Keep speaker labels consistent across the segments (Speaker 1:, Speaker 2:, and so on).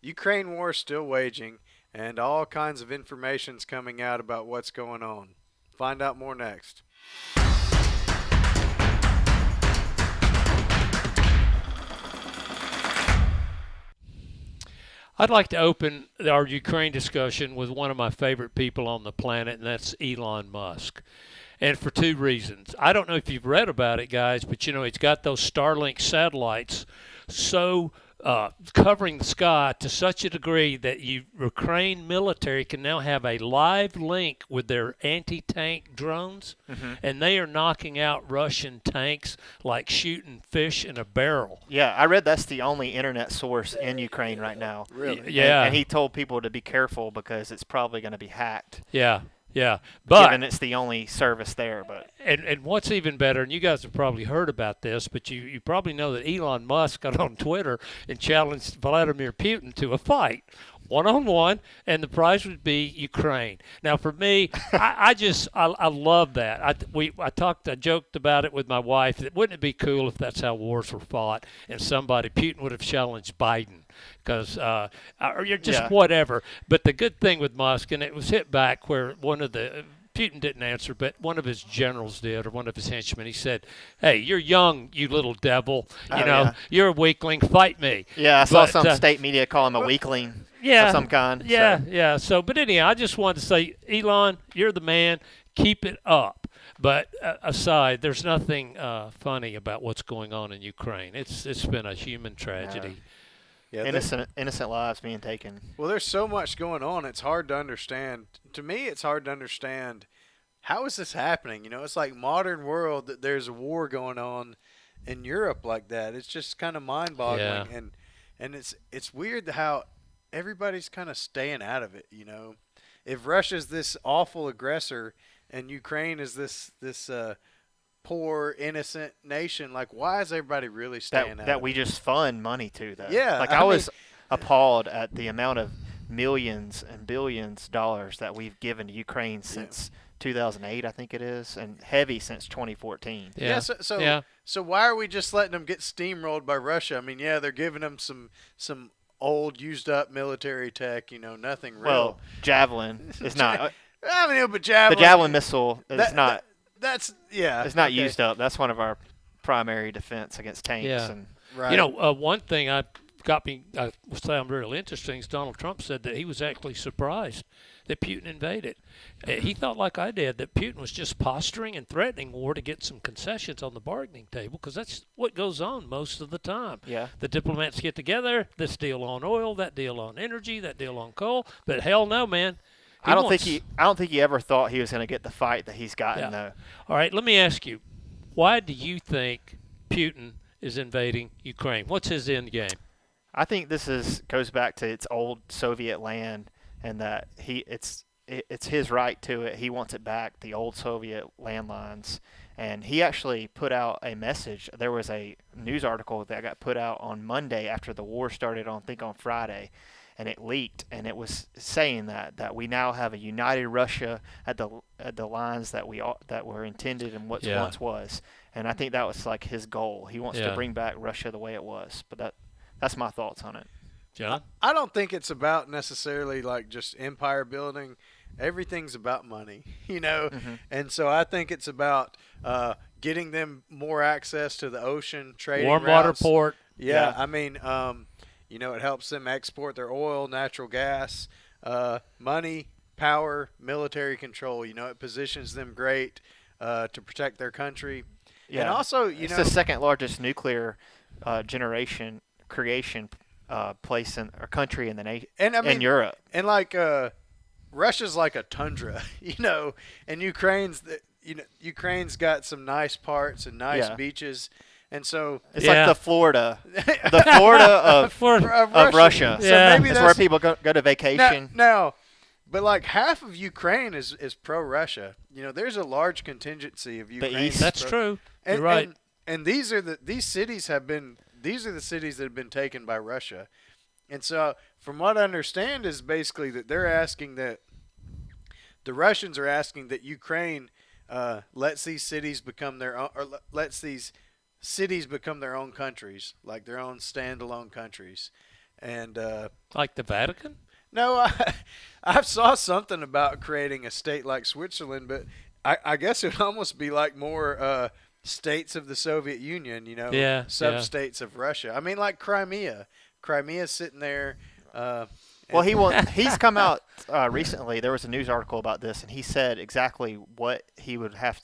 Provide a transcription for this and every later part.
Speaker 1: Ukraine war is still waging, and all kinds of information's coming out about what's going on. Find out more next.
Speaker 2: I'd like to open our Ukraine discussion with one of my favorite people on the planet, and that's Elon Musk. And for two reasons. I don't know if you've read about it, guys, but he's got those Starlink satellites so covering the sky to such a degree that Ukraine military can now have a live link with their anti-tank drones, and they are knocking out Russian tanks like shooting fish in a barrel.
Speaker 3: Yeah, I read that's the only internet source in Ukraine right now.
Speaker 1: Really?
Speaker 2: Yeah.
Speaker 3: And he told people to be careful because it's probably going to be hacked.
Speaker 2: Yeah. Yeah, but
Speaker 3: given it's the only service there, but
Speaker 2: and what's even better, and you guys have probably heard about this, but you probably know that Elon Musk got on Twitter and challenged Vladimir Putin to a fight, one-on-one, and the prize would be Ukraine. Now, for me, I love that. I joked about it with my wife. That wouldn't it be cool if that's how wars were fought, and Putin would have challenged Biden? Because or you're just whatever. But the good thing with Musk, and it was hit back where Putin didn't answer, but one of his generals did, or one of his henchmen. He said, "Hey, you're young, you little devil. You're a weakling. Fight me."
Speaker 3: Yeah, I saw some state media call him a weakling of some kind.
Speaker 2: Yeah. So, but anyhow, I just wanted to say, Elon, you're the man. Keep it up. But aside, there's nothing funny about what's going on in Ukraine. It's been a human tragedy.
Speaker 3: Yeah, innocent lives being taken.
Speaker 1: Well, there's so much going on. It's hard to understand. To me, it's hard to understand how is this happening. It's like modern world that there's a war going on in Europe like that. It's just kind of mind-boggling, and it's weird how everybody's kind of staying out of it. If Russia's this awful aggressor and Ukraine is this poor innocent nation, like why is everybody really staying out
Speaker 3: that
Speaker 1: of
Speaker 3: we
Speaker 1: it?
Speaker 3: just fund money to though?
Speaker 1: Yeah,
Speaker 3: like I was appalled at the amount of millions and billions of dollars that we've given to Ukraine since 2008, I think it is, and heavy since 2014.
Speaker 1: So why are we just letting them get steamrolled by Russia? I mean, they're giving them some old used up military tech, nothing real.
Speaker 3: Well, Javelin is not
Speaker 1: but Javelin,
Speaker 3: the Javelin missile is not. It's not used up. That's one of our primary defense against tanks.
Speaker 2: Yeah.
Speaker 3: And
Speaker 2: right. One thing I found really interesting is Donald Trump said that he was actually surprised that Putin invaded. He thought, like I did, that Putin was just posturing and threatening war to get some concessions on the bargaining table, because that's what goes on most of the time.
Speaker 3: Yeah.
Speaker 2: The diplomats get together, this deal on oil, that deal on energy, that deal on coal, but hell no, man. I don't
Speaker 3: think he ever thought he was going to get the fight that he's gotten though.
Speaker 2: All right, let me ask you, why do you think Putin is invading Ukraine? What's his end game?
Speaker 3: I think this goes back to its old Soviet land, and that it's his right to it. He wants it back, the old Soviet landlines. And he actually put out a message. There was a news article that got put out on Monday after the war started on Friday. And it leaked, and it was saying that we now have a united Russia at the lines that were intended and what once was. And I think that was like his goal. He wants to bring back Russia the way it was. But that's my thoughts on it.
Speaker 2: John?
Speaker 1: I don't think it's about necessarily like just empire building. Everything's about money, And so I think it's about getting them more access to the ocean, trading
Speaker 2: warm
Speaker 1: routes.
Speaker 2: Water port.
Speaker 1: Yeah, I mean. It helps them export their oil, natural gas, money, power, military control. It positions them great to protect their country.
Speaker 3: Yeah.
Speaker 1: And also,
Speaker 3: it's the second largest nuclear generation creation place or country in the in Europe.
Speaker 1: And like Russia's like a tundra, and Ukraine's got some nice parts and nice beaches. And so
Speaker 3: it's like the Florida of Russia.
Speaker 1: So maybe
Speaker 3: that's where people go to vacation.
Speaker 1: Now, but like half of Ukraine is pro-Russia. There's a large contingency of Ukraine.
Speaker 2: That's true.
Speaker 1: And,
Speaker 2: You're right.
Speaker 1: And these cities are the cities that have been taken by Russia. And so, from what I understand, is basically that they're asking that the Russians are asking that Ukraine lets these cities become their own, or lets these cities become their own countries, like their own standalone countries. And
Speaker 2: Like the Vatican?
Speaker 1: no, I saw something about creating a state like Switzerland, but I guess it would almost be like more states of the Soviet Union,
Speaker 2: Yeah,
Speaker 1: sub-states of Russia. I mean, like Crimea. Crimea's sitting there.
Speaker 3: Well, he's come out recently. There was a news article about this, and he said exactly what they would have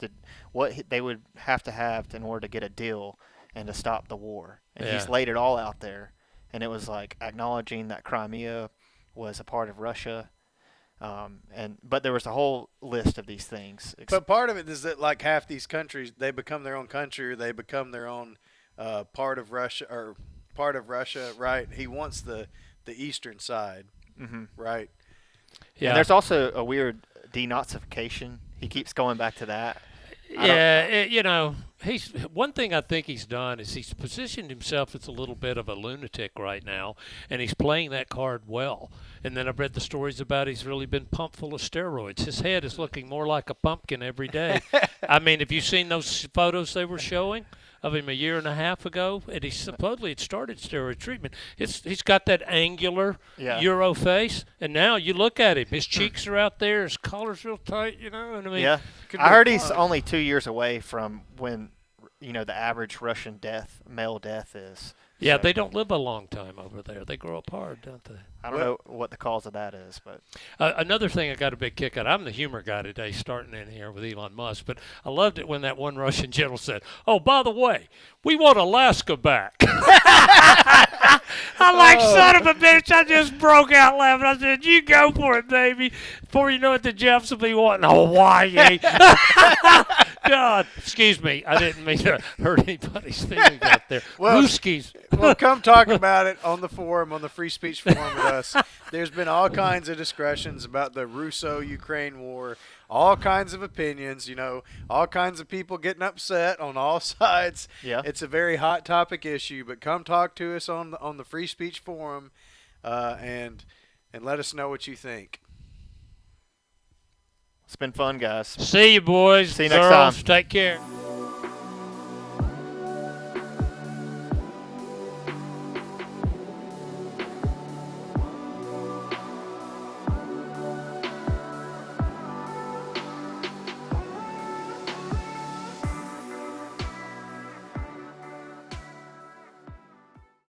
Speaker 3: to have in order to get a deal and to stop the war. And he's laid it all out there, and it was like acknowledging that Crimea was a part of Russia. But there was a whole list of these things.
Speaker 1: But part of it is that like half these countries, they become their own country, or they become their own part of Russia, right? He wants the eastern side, right?
Speaker 2: Yeah.
Speaker 3: And there's also a weird denazification. He keeps going back to that.
Speaker 2: Yeah, he's one thing I think he's done is he's positioned himself as a little bit of a lunatic right now, and he's playing that card well. And then I've read the stories about he's really been pumped full of steroids. His head is looking more like a pumpkin every day. I mean, have you seen those photos they were showing of him a year and a half ago? And he supposedly had started steroid treatment. He's got that angular Euro face, and now you look at him. His cheeks are out there. His collar's real tight, And I mean,
Speaker 3: yeah. I heard he's only 2 years away from when, the average Russian male death is.
Speaker 2: Yeah,
Speaker 3: So,
Speaker 2: they don't live a long time over there. They grow up hard, don't they?
Speaker 3: I don't know what the cause of that is, but
Speaker 2: another thing I got a big kick out. I'm the humor guy today, starting in here with Elon Musk. But I loved it when that one Russian general said, "Oh, by the way, we want Alaska back." I'm like, son of a bitch! I just broke out laughing. I said, "You go for it, baby." Before you know it, the Jeffs will be wanting Hawaii. God, excuse me. I didn't mean to hurt anybody's feelings out there.
Speaker 1: Well,
Speaker 2: Ruskies.
Speaker 1: Well, come talk about it on the forum, on the free speech forum with us. There's been all kinds of discussions about the Russo-Ukraine war, all kinds of opinions, all kinds of people getting upset on all sides.
Speaker 3: Yeah.
Speaker 1: It's a very hot topic issue, but come talk to us on the free speech forum and let us know what you think.
Speaker 3: it's been fun, guys.
Speaker 2: See you, boys.
Speaker 3: See you next
Speaker 2: Girls,
Speaker 3: time.
Speaker 2: Take care.